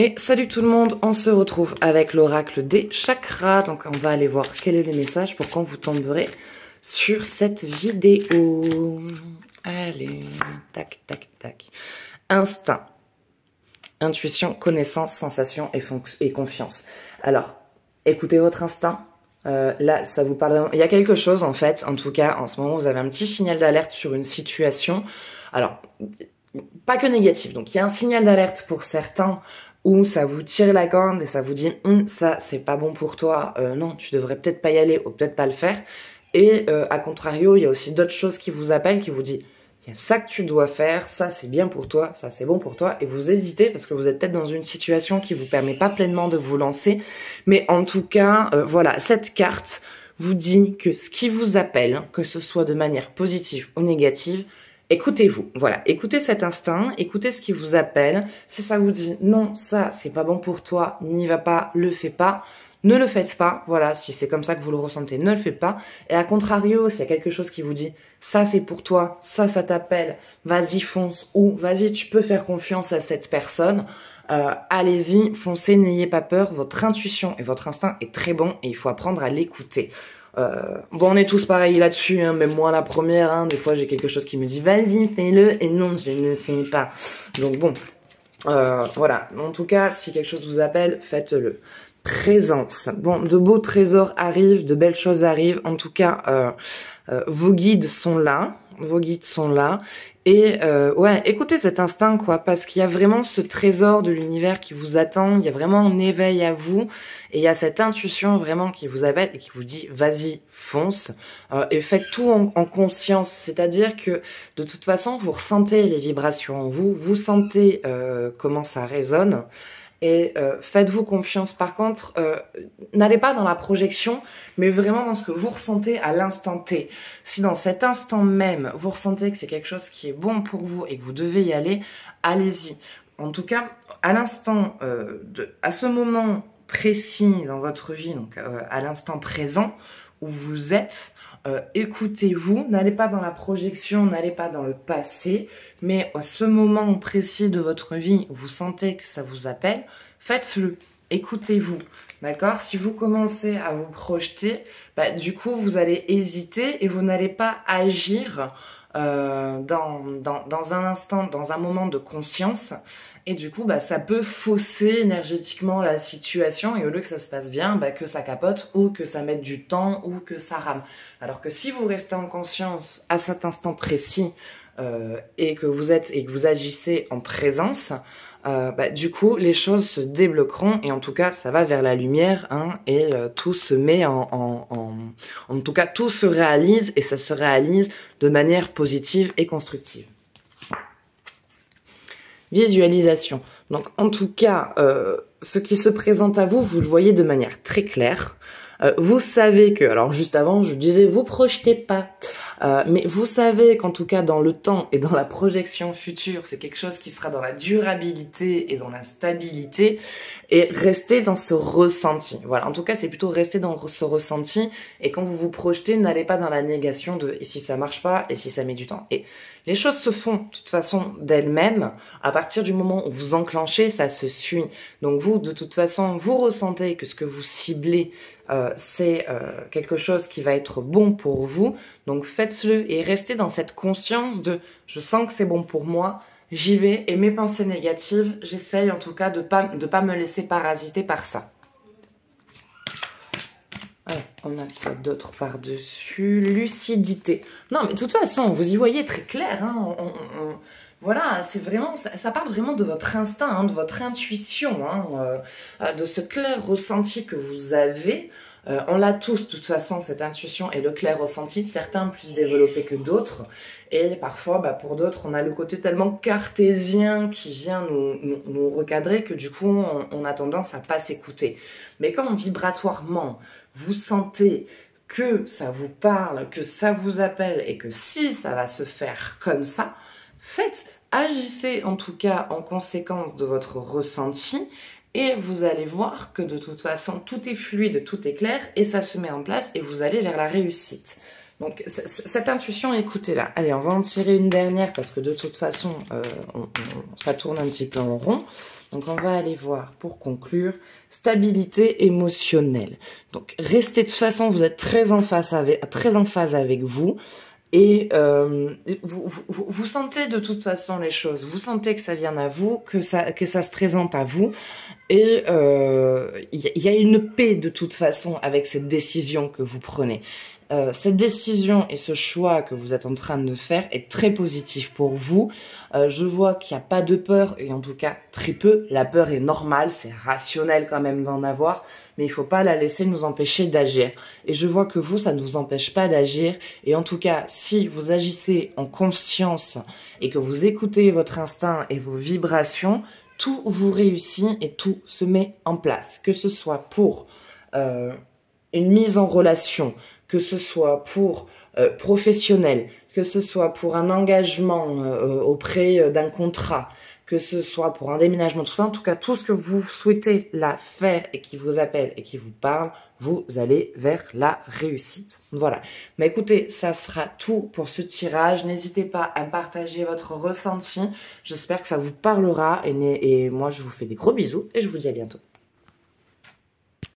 Et salut tout le monde, on se retrouve avec l'oracle des chakras. Donc on va aller voir quel est le message pour quand vous tomberez sur cette vidéo. Allez, tac, tac, tac. Instinct, intuition, connaissance, sensation et confiance. Alors, écoutez votre instinct. Là, ça vous parle vraiment. Il y a quelque chose en fait, en tout cas, en ce moment, vous avez un petit signal d'alerte sur une situation. Alors, pas que négatif. Donc, il y a un signal d'alerte pour certains où ça vous tire la corde et ça vous dit ça c'est pas bon pour toi, non tu devrais peut-être pas y aller ou peut-être pas le faire. Et à contrario il y a aussi d'autres choses qui vous appellent, qui vous disent il y a ça que tu dois faire, ça c'est bien pour toi, ça c'est bon pour toi, et vous hésitez parce que vous êtes peut-être dans une situation qui vous permet pas pleinement de vous lancer. Mais en tout cas voilà, cette carte vous dit que ce qui vous appelle, que ce soit de manière positive ou négative, écoutez-vous, voilà, écoutez cet instinct, écoutez ce qui vous appelle. Si ça vous dit non, ça c'est pas bon pour toi, n'y va pas, le fais pas, ne le faites pas, voilà, si c'est comme ça que vous le ressentez, ne le faites pas. Et à contrario, s'il y a quelque chose qui vous dit ça c'est pour toi, ça t'appelle, vas-y fonce, ou vas-y tu peux faire confiance à cette personne, allez-y, foncez, n'ayez pas peur, votre intuition et votre instinct est très bon et il faut apprendre à l'écouter. Bon, on est tous pareils là-dessus, hein, même moi la première, hein, des fois j'ai quelque chose qui me dit vas-y fais-le, et non je ne le fais pas. Donc bon, voilà, en tout cas si quelque chose vous appelle, faites-le. Présence, bon, de beaux trésors arrivent, de belles choses arrivent, en tout cas vos guides sont là, et ouais, écoutez cet instinct quoi, parce qu'il y a vraiment ce trésor de l'univers qui vous attend, il y a vraiment un éveil à vous, et il y a cette intuition vraiment qui vous appelle et qui vous dit vas-y, fonce, et faites tout en conscience, c'est-à-dire que de toute façon vous ressentez les vibrations en vous, vous sentez comment ça résonne, et faites-vous confiance. Par contre, n'allez pas dans la projection, mais vraiment dans ce que vous ressentez à l'instant T. Si dans cet instant même, vous ressentez que c'est quelque chose qui est bon pour vous et que vous devez y aller, allez-y. En tout cas, à l'instant, à ce moment précis dans votre vie, donc à l'instant présent où vous êtes, écoutez-vous, n'allez pas dans la projection, n'allez pas dans le passé, mais à ce moment précis de votre vie où vous sentez que ça vous appelle, faites-le, écoutez-vous, d'accord? Si vous commencez à vous projeter, bah, du coup vous allez hésiter et vous n'allez pas agir dans un instant, dans un moment de conscience. Et du coup, bah, ça peut fausser énergétiquement la situation, et au lieu que ça se passe bien, bah, que ça capote, ou que ça mette du temps, ou que ça rame. Alors que si vous restez en conscience à cet instant précis, et que vous agissez en présence, bah, du coup, les choses se débloqueront, et en tout cas, ça va vers la lumière, hein, et tout se met en tout cas, tout se réalise, et ça se réalise de manière positive et constructive. Visualisation. Donc en tout cas, ce qui se présente à vous, vous le voyez de manière très claire. Vous savez que, alors juste avant, je disais, vous projetez pas. Mais vous savez qu'en tout cas, dans le temps et dans la projection future, c'est quelque chose qui sera dans la durabilité et dans la stabilité. Et restez dans ce ressenti. Voilà, en tout cas, c'est plutôt rester dans ce ressenti. Et quand vous vous projetez, n'allez pas dans la négation de « et si ça marche pas, et si ça met du temps ». Et les choses se font de toute façon d'elles-mêmes. À partir du moment où vous enclenchez, ça se suit. Donc vous, de toute façon, vous ressentez que ce que vous ciblez, c'est quelque chose qui va être bon pour vous. Donc faites-le et restez dans cette conscience de « je sens que c'est bon pour moi ». J'y vais, et mes pensées négatives, j'essaye en tout cas de pas me laisser parasiter par ça. Ouais, on a quoi d'autre par-dessus? Lucidité. Non, mais de toute façon, vous y voyez très clair. Hein, voilà, c'est vraiment, ça parle vraiment de votre instinct, hein, de votre intuition, hein, de ce clair ressenti que vous avez. On l'a tous, de toute façon, cette intuition et le clair ressenti, certains plus développés que d'autres. Et parfois, bah, pour d'autres, on a le côté tellement cartésien qui vient nous recadrer que du coup, on a tendance à pas s'écouter. Mais quand vibratoirement, vous sentez que ça vous parle, que ça vous appelle et que si ça va se faire comme ça, faites, agissez en tout cas en conséquence de votre ressenti. Et vous allez voir que de toute façon, tout est fluide, tout est clair, et ça se met en place, et vous allez vers la réussite. Donc, cette intuition, écoutez-la. Allez, on va en tirer une dernière, parce que de toute façon, ça tourne un petit peu en rond. Donc, on va aller voir, pour conclure, stabilité émotionnelle. Donc, restez de toute façon, vous êtes très en phase avec vous. Et vous sentez de toute façon les choses, vous sentez que ça vient à vous, que ça se présente à vous, et y a une paix de toute façon avec cette décision que vous prenez. Cette décision et ce choix que vous êtes en train de faire est très positif pour vous. Je vois qu'il n'y a pas de peur, et en tout cas très peu. La peur est normale, c'est rationnel quand même d'en avoir, mais il faut pas la laisser nous empêcher d'agir. Et je vois que vous, ça ne vous empêche pas d'agir. Et en tout cas, si vous agissez en conscience et que vous écoutez votre instinct et vos vibrations, tout vous réussit et tout se met en place. Que ce soit pour une mise en relation, que ce soit pour professionnel, que ce soit pour un engagement auprès d'un contrat, que ce soit pour un déménagement, tout ça, en tout cas, tout ce que vous souhaitez là faire et qui vous appelle et qui vous parle, vous allez vers la réussite. Voilà. Mais écoutez, ça sera tout pour ce tirage. N'hésitez pas à partager votre ressenti. J'espère que ça vous parlera et moi, je vous fais des gros bisous et je vous dis à bientôt.